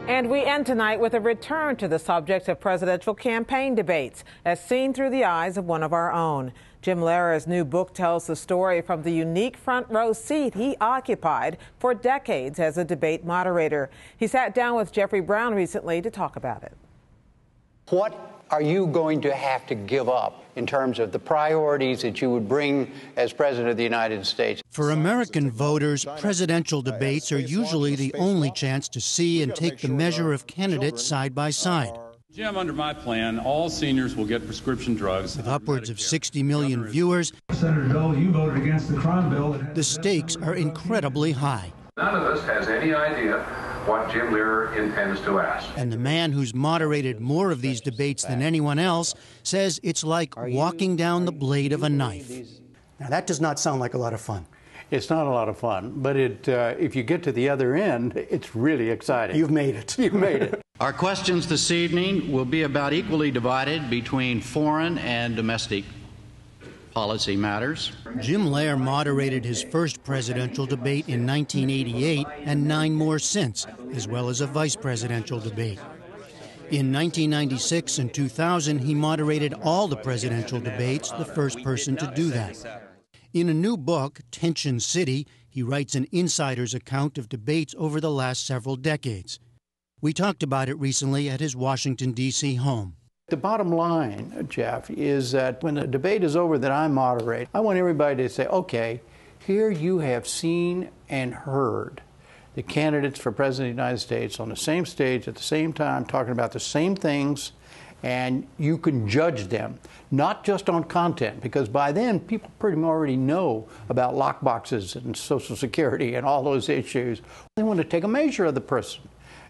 And we end tonight with a return to the subject of presidential campaign debates, as seen through the eyes of one of our own. Jim Lehre's new book tells the story from the unique front row seat he occupied for decades as a debate moderator. He sat down with Jeffrey Brown recently to talk about it. What are you going to have to give up in terms of the priorities that you would bring as President of the United States? For American voters, presidential debates are usually the only chance to see and take the measure of candidates side by side. Jim, under my plan, all seniors will get prescription drugs. With upwards of 60 million viewers, Senator Dole, you voted against the crime bill. The stakes are incredibly high. None of us has any idea what Jim Lehrer intends to ask. And the man who's moderated more of these debates than anyone else says it's like walking down the blade of a knife. Now, that does not sound like a lot of fun. It's not a lot of fun, but if you get to the other end, it's really exciting. You've made it. You've made it. Our questions this evening will be about equally divided between foreign and domestic policy matters. Jim Lehrer moderated his first presidential debate in 1988 and 9 more since, as well as a vice presidential debate. In 1996 and 2000, he moderated all the presidential debates, the first person to do that. In a new book, Tension City, he writes an insider's account of debates over the last several decades. We talked about it recently at his Washington, D.C. home. The bottom line, Jeff, is that when the debate is over that I moderate, I want everybody to say, okay, here you have seen and heard the candidates for President of the United States on the same stage at the same time talking about the same things, and you can judge them, not just on content, because by then people pretty much already know about lockboxes and Social Security and all those issues. They want to take a measure of the person.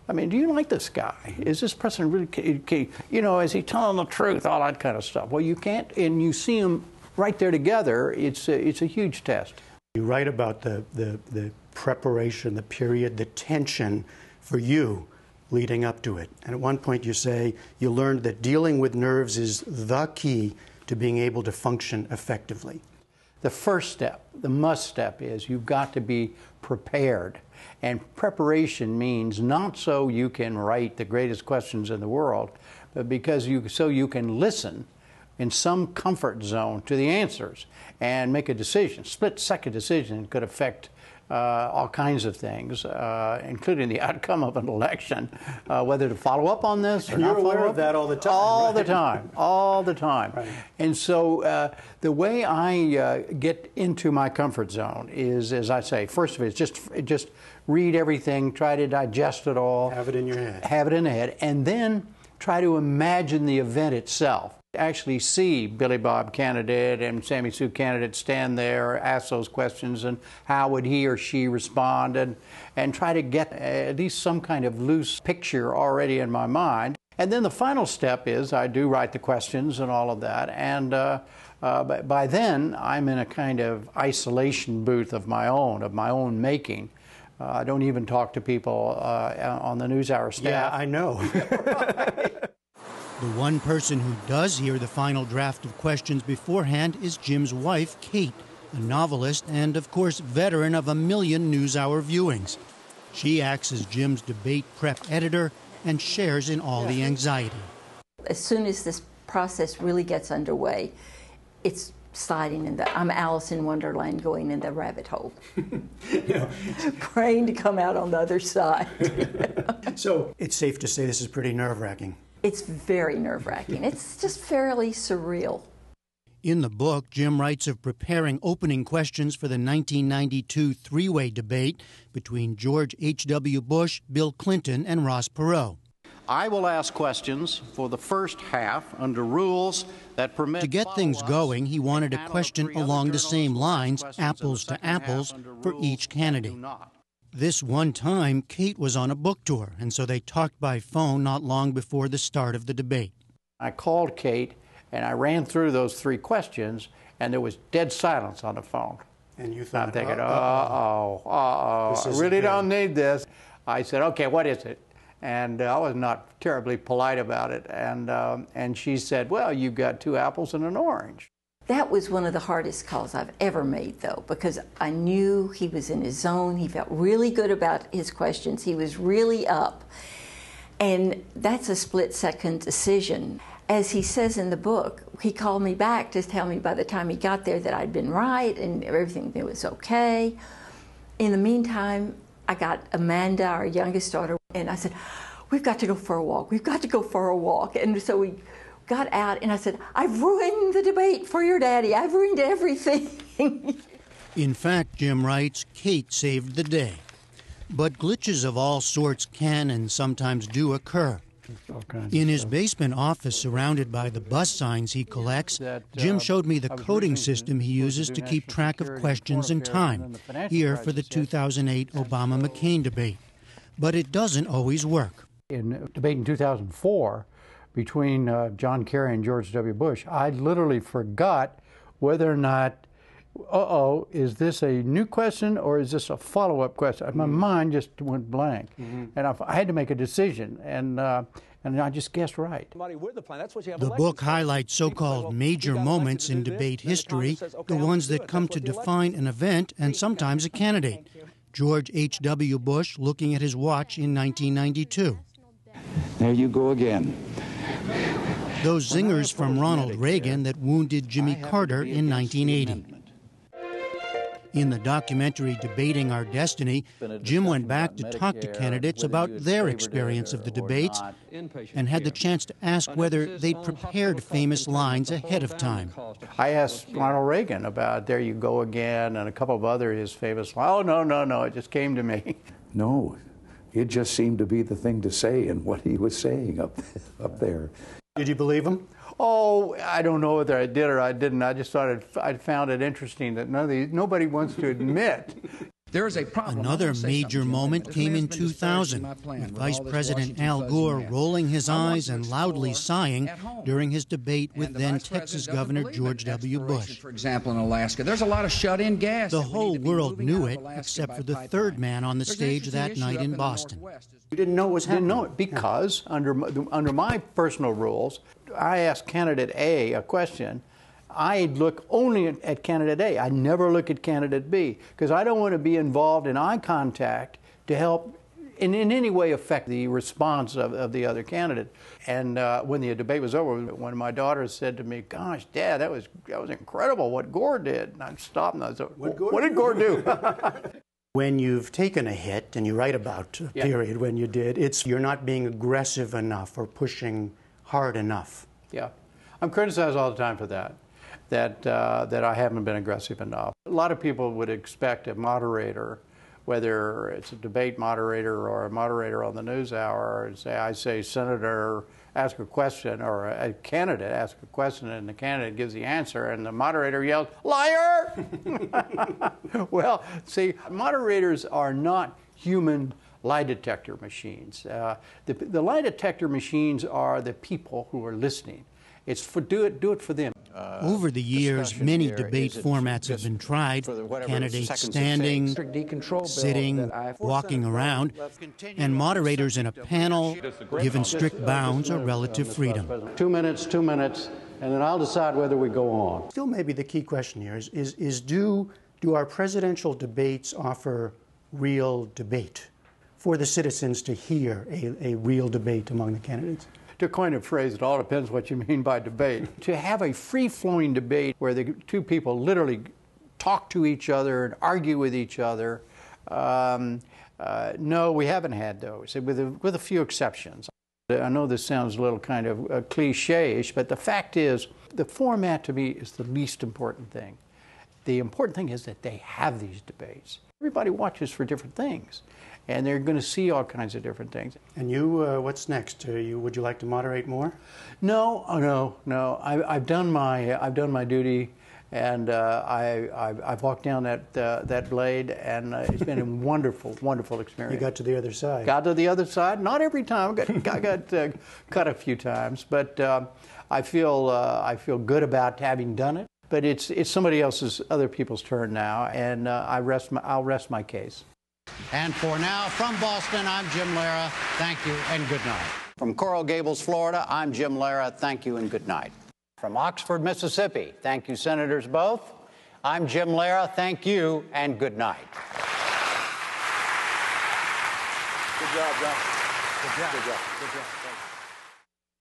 I mean, do you like this guy? Is this person really, you know, is he telling the truth? All that kind of stuff. Well, you can't, and you see them right there together. It's a huge test. You write about the preparation, the period, the tension for you leading up to it. And at one point you say you learned that dealing with nerves is the key to being able to function effectively. The first step, the must step, is you've got to be prepared. And preparation means not so you can write the greatest questions in the world, but because so you can listen in some comfort zone to the answers and make a decision. Split-second decision could affect all kinds of things, including the outcome of an election, whether to follow up on this or not follow up. You're aware of that all the time. All right? the time, all the time. Right. And so the way I get into my comfort zone is, as I say, first of all, just read everything, try to digest it all. Have it in your head. Have it in the head, and then try to imagine the event itself. Actually see Billy Bob candidate and Sammy Sue candidate stand there, ask those questions, and how would he or she respond, and try to get at least some kind of loose picture already in my mind. And then the final step is I do write the questions and all of that, and by then I'm in a kind of isolation booth of my own making. I don't even talk to people on the NewsHour staff. Yeah, I know. The one person who does hear the final draft of questions beforehand is Jim's wife, Kate, a novelist and, of course, veteran of 1 million NewsHour viewings. She acts as Jim's debate prep editor and shares in all the anxiety. As soon as this process really gets underway, it's sliding in I'm Alice in Wonderland going in the rabbit hole. Praying to come out on the other side. So it's safe to say this is pretty nerve-wracking. It's very nerve-wracking. It's just fairly surreal. In the book, Jim writes of preparing opening questions for the 1992 three-way debate between George H.W. Bush, Bill Clinton, and Ross Perot. I will ask questions for the first half under rules that permit... To get things going, he wanted a question along the same lines, apples to apples, for each candidate. This one time, Kate was on a book tour, and so they talked by phone not long before the start of the debate. I called Kate, and I ran through those 3 questions, and there was dead silence on the phone. And you thought, I'm thinking, I really don't need this. I said, okay, what is it? And I was not terribly polite about it. And she said, well, you've got 2 apples and an orange. That was one of the hardest calls I've ever made, though, because I knew he was in his zone. He felt really good about his questions. He was really up. And that's a split-second decision. As he says in the book, he called me back to tell me by the time he got there that I'd been right and everything was okay. In the meantime, I got Amanda, our youngest daughter, and I said, we've got to go for a walk. We've got to go for a walk. And so we got out, and I said, I've ruined the debate for your daddy. I've ruined everything. In fact, Jim writes, Kate saved the day. But glitches of all sorts can and sometimes do occur. In his basement office, surrounded by the bus signs he collects, Jim showed me the coding system he uses to keep track of questions and time, here for the 2008 Obama-McCain debate. But it doesn't always work. In a debate in 2004 between John Kerry and George W. Bush, I literally forgot whether or not, is this a new question or is this a follow-up question? My mind just went blank. And I had to make a decision, and I just guessed right. The book highlights so-called major moments in debate history, the ones that come to define an event and sometimes a candidate. George H.W. Bush looking at his watch in 1992. There you go again. Those zingers from Ronald Reagan that wounded Jimmy Carter in 1980. In the documentary Debating Our Destiny, Jim went back to talk to candidates about their experience of the debates and had the chance to ask whether they'd prepared famous lines ahead of time. I asked Ronald Reagan about "There you go again" and a couple of other his famous lines. Oh, no, it just came to me. No, it just seemed to be the thing to say and what he was saying up there. Did you believe him? Oh, I don't know whether I did or I didn't. I just thought I found it interesting that nobody wants to admit. Another major moment came in 2000, with Vice President Al Gore rolling his eyes and loudly sighing during his debate with then Texas Governor George W. Bush. For example, in Alaska, there's a lot of shut-in gas. The whole world knew it, except for the third man on the stage that night in Boston. You didn't know it was happening? Didn't know it because under my personal rules, I asked candidate A a question. I look only at candidate A. I never look at candidate B because I don't want to be involved in eye contact to help in any way affect the response of the other candidate. And when the debate was over, one of my daughters said to me, "Gosh, Dad, that was incredible what Gore did." And I stopped and I said, "What did Gore do?" When you've taken a hit, and you write about a period when you did, you're not being aggressive enough or pushing hard enough. Yeah. I'm criticized all the time for that I haven't been aggressive enough. A lot of people would expect a moderator, whether it's a debate moderator or a moderator on the NewsHour, I say, Senator, ask a question, or a candidate ask a question, and the candidate gives the answer, and the moderator yells, "Liar!" Well, see, moderators are not human lie detector machines. The lie detector machines are the people who are listening. It's do it for them. Over the years, many debate formats have been tried, candidates standing, sitting, walking around, and moderators in a panel given strict bounds or relative freedom. 2 minutes, and then I'll decide whether we go on. Still, maybe the key question here is do our presidential debates offer real debate for the citizens to hear a real debate among the candidates? To coin a phrase, it all depends what you mean by debate. To have a free-flowing debate where the two people literally talk to each other and argue with each other, no, we haven't had those, with a few exceptions. I know this sounds a little kind of cliche-ish, but the fact is, the format to me is the least important thing. The important thing is that they have these debates. Everybody watches for different things, and they're going to see all kinds of different things. And you, what's next? Would you like to moderate more? No. I've done my duty, and I've walked down that blade, and it's been a wonderful experience. You got to the other side. Got to the other side. Not every time. I got cut a few times, but I feel good about having done it. But it's other people's turn now, and I'll rest my case. And for now, from Boston, I'm Jim Lehrer. Thank you and good night. From Coral Gables, Florida, I'm Jim Lehrer. Thank you and good night. From Oxford, Mississippi, thank you, Senators both. I'm Jim Lehrer. Thank you and good night. Good job, John. Good job. Good job. Good job.